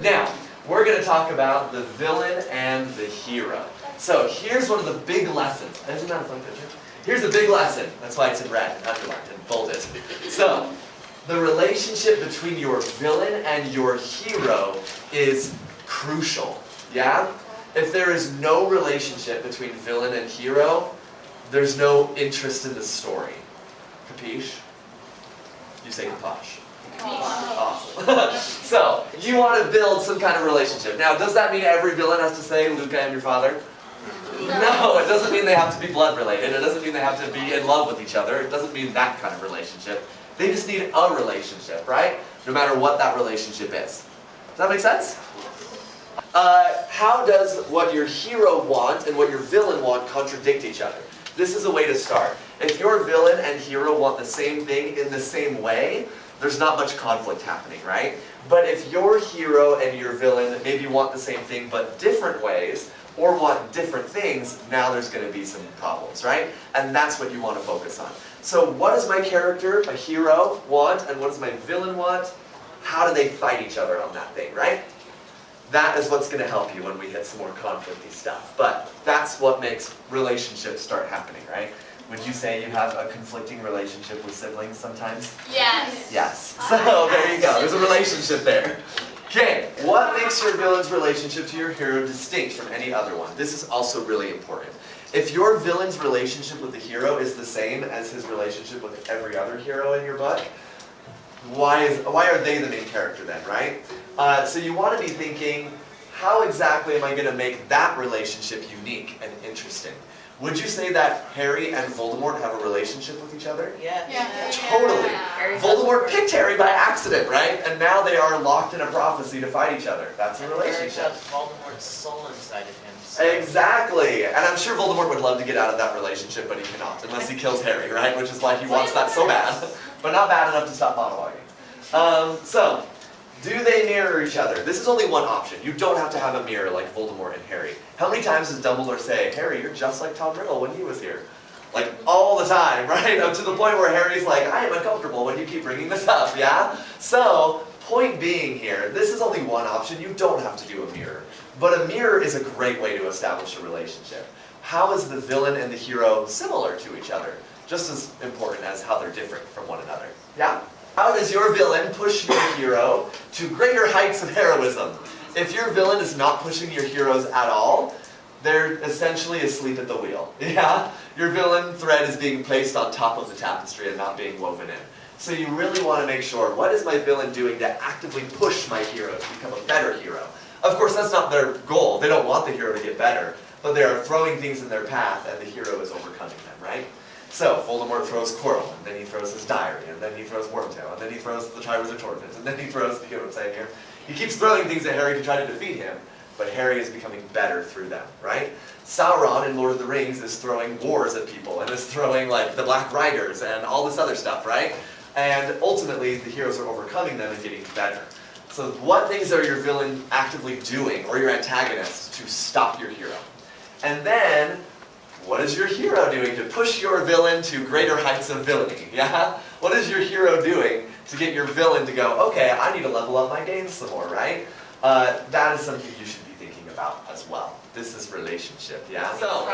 Now, we're going to talk about the villain and the hero. So here's one of the big lessons. Isn't that a fun picture? Here's a big lesson. That's why it's in red, underlined, and bolded. So, the relationship between your villain and your hero is crucial. Yeah? If there is no relationship between villain and hero, there's no interest in the story. Capiche? You say caposh. Awesome. So, you want to build some kind of relationship. Now, does that mean every villain has to say, Luke, I am your father? No, it doesn't mean they have to be blood related. It doesn't mean they have to be in love with each other. It doesn't mean that kind of relationship. They just need a relationship, right? No matter what that relationship is. Does that make sense? How does what your hero want and what your villain want contradict each other? This is a way to start. If your villain and hero want the same thing in the same way, there's not much conflict happening, right? But if your hero and your villain maybe want the same thing but different ways, or want different things, now there's going to be some problems, right? And that's what you want to focus on. So what does my character, a hero, want, and what does my villain want? How do they fight each other on that thing, right? That is what's going to help you when we hit some more conflicty stuff. But that's what makes relationships start happening, right? Would you say you have a conflicting relationship with siblings sometimes? Yes. Yes. So there you go. There's a relationship there. Okay, what makes your villain's relationship to your hero distinct from any other one? This is also really important. If your villain's relationship with the hero is the same as his relationship with every other hero in your book, why are they the main character then, right? So you want to be thinking, how exactly am I going to make that relationship unique and interesting? Would you say that Harry and Voldemort have a relationship with each other? Yeah. Totally. Voldemort picked Harry by accident, right? And now they are locked in a prophecy to fight each other. That's a relationship. Harry has Voldemort's soul inside of him. So. Exactly. And I'm sure Voldemort would love to get out of that relationship, but he cannot, unless he kills Harry, right? Which is why he wants that so bad, but not bad enough to stop monologuing. So, do they mirror each other? This is only one option. You don't have to have a mirror like Voldemort and Harry. How many times does Dumbledore say, Harry, you're just like Tom Riddle when he was here? Like, all the time, right? Up to the point where Harry's like, I am uncomfortable when you keep bringing this up, yeah? So, point being here, this is only one option. You don't have to do a mirror. But a mirror is a great way to establish a relationship. How is the villain and the hero similar to each other? Just as important as how they're different from one another. Yeah? How does your villain push your hero to greater heights of heroism? If your villain is not pushing your heroes at all, they're essentially asleep at the wheel. Yeah? Your villain thread is being placed on top of the tapestry and not being woven in. So you really want to make sure, what is my villain doing to actively push my hero to become a better hero? Of course, that's not their goal. They don't want the hero to get better, but they are throwing things in their path and the hero is overcoming them, right? So, Voldemort throws Quirrell, and then he throws his diary, and then he throws Wormtail, and then he throws the Triwizard Tournament, and then he throws, you know what I'm saying here? He keeps throwing things at Harry to try to defeat him, but Harry is becoming better through them, right? Sauron in Lord of the Rings is throwing wars at people, and is throwing, like, the Black Riders, and all this other stuff, right? And ultimately, the heroes are overcoming them and getting better. So what things are your villain actively doing, or your antagonist, to stop your hero? And then, what is your hero doing to push your villain to greater heights of villainy? Yeah? What is your hero doing to get your villain to go, okay, I need to level up my game some more, right? That is something you should be thinking about as well. This is relationship, yeah? So,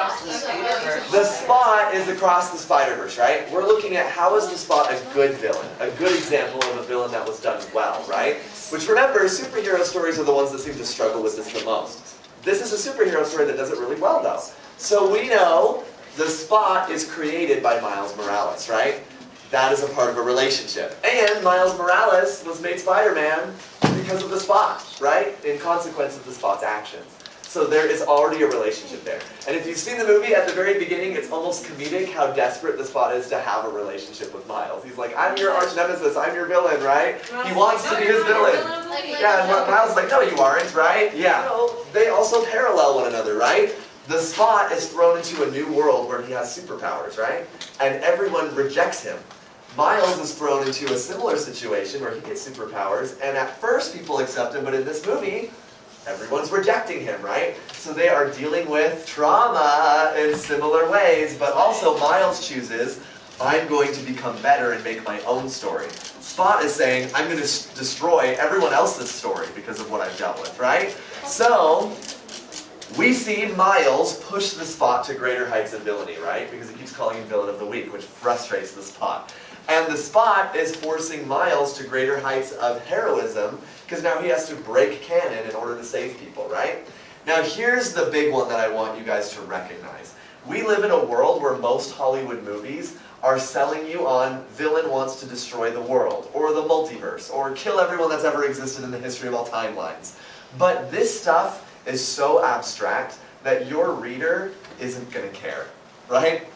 the spot is across the Spider-Verse, right? We're looking at how is the spot a good villain, a good example of a villain that was done well, right? Which remember, superhero stories are the ones that seem to struggle with this the most. This is a superhero story that does it really well, though. So we know the spot is created by Miles Morales, right? That is a part of a relationship. And Miles Morales was made Spider-Man because of the spot, right? In consequence of the spot's actions. So there is already a relationship there. And if you've seen the movie, at the very beginning, it's almost comedic how desperate the spot is to have a relationship with Miles. He's like, I'm your arch nemesis, I'm your villain, right? He wants to be his villain. Yeah, and Miles is like, no, you aren't, right? Yeah. They also parallel one another, right? The spot is thrown into a new world where he has superpowers, right? And everyone rejects him. Miles is thrown into a similar situation where he gets superpowers, and at first people accept him, but in this movie, everyone's rejecting him, right? So they are dealing with trauma in similar ways, but also Miles chooses I'm going to become better and make my own story. Spot is saying, I'm going to destroy everyone else's story because of what I've dealt with, right? So, we see Miles push the Spot to greater heights of villainy, right? Because he keeps calling him Villain of the Week, which frustrates the Spot. And the Spot is forcing Miles to greater heights of heroism, because now he has to break canon in order to save people, right? Now here's the big one that I want you guys to recognize. We live in a world where most Hollywood movies are selling you on villain wants to destroy the world, or the multiverse, or kill everyone that's ever existed in the history of all timelines. But this stuff is so abstract that your reader isn't going to care, right?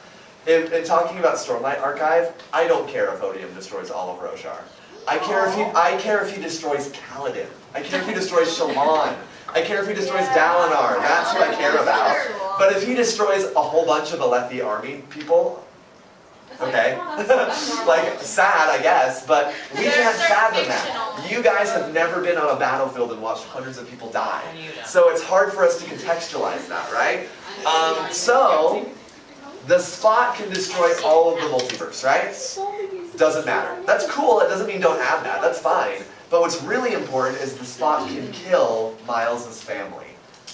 In talking about Stormlight Archive, I don't care if Odium destroys all of Roshar. I care if he destroys Kaladin. I care if he destroys Shallan. I care if he destroys Dalinar. That's who I care about. But if he destroys a whole bunch of Alethi army people, okay, like sad, I guess, but we can't fathom that. You guys have never been on a battlefield and watched hundreds of people die, so it's hard for us to contextualize that, right? So the Spot can destroy all of the multiverse, right? Doesn't matter. That's cool. It doesn't mean don't add that. That's fine. But what's really important is the Spot can kill Miles' family.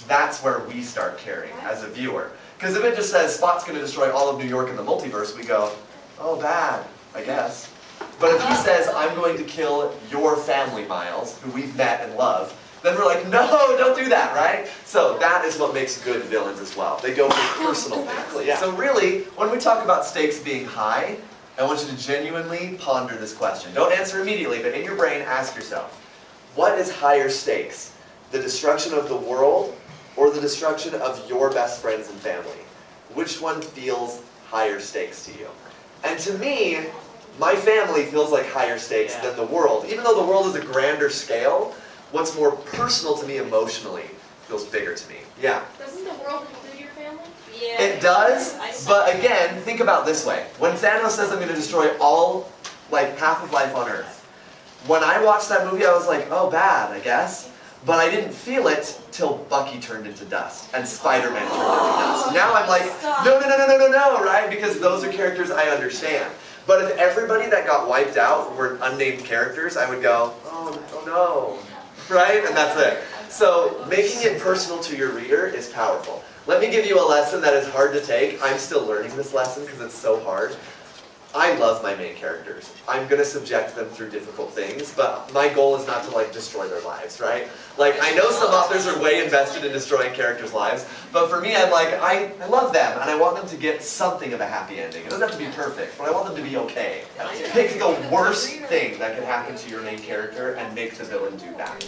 That's where we start caring as a viewer. Because if it just says Spot's going to destroy all of New York in the multiverse, we go, oh, bad, I guess. But if he says, I'm going to kill your family, Miles, who we've met and love, then we're like, no, don't do that, right? So that is what makes good villains as well. They go for personal things. Yeah. So really, when we talk about stakes being high, I want you to genuinely ponder this question. Don't answer immediately, but in your brain, ask yourself, what is higher stakes? The destruction of the world or the destruction of your best friends and family? Which one feels higher stakes to you? And to me, my family feels like higher stakes than the world. Even though the world is a grander scale, what's more personal to me emotionally feels bigger to me. Yeah? Doesn't the world include your family? Yeah. It does, but again, think about it this way. When Thanos says I'm going to destroy all, like, half of life on Earth, when I watched that movie, I was like, oh, bad, I guess. But I didn't feel it till Bucky turned into dust and Spider-Man turned into dust. Now I'm like, no, right? Because those are characters I understand. But if everybody that got wiped out were unnamed characters, I would go, oh no, right? And that's it. So making it personal to your reader is powerful. Let me give you a lesson that is hard to take. I'm still learning this lesson because it's so hard. I love my main characters. I'm going to subject them through difficult things, but my goal is not to, like, destroy their lives, right? Like, I know some authors are way invested in destroying characters' lives, but for me, I'm like, I love them, and I want them to get something of a happy ending. It doesn't have to be perfect, but I want them to be okay. Pick the worst thing that can happen to your main character and make the villain do that.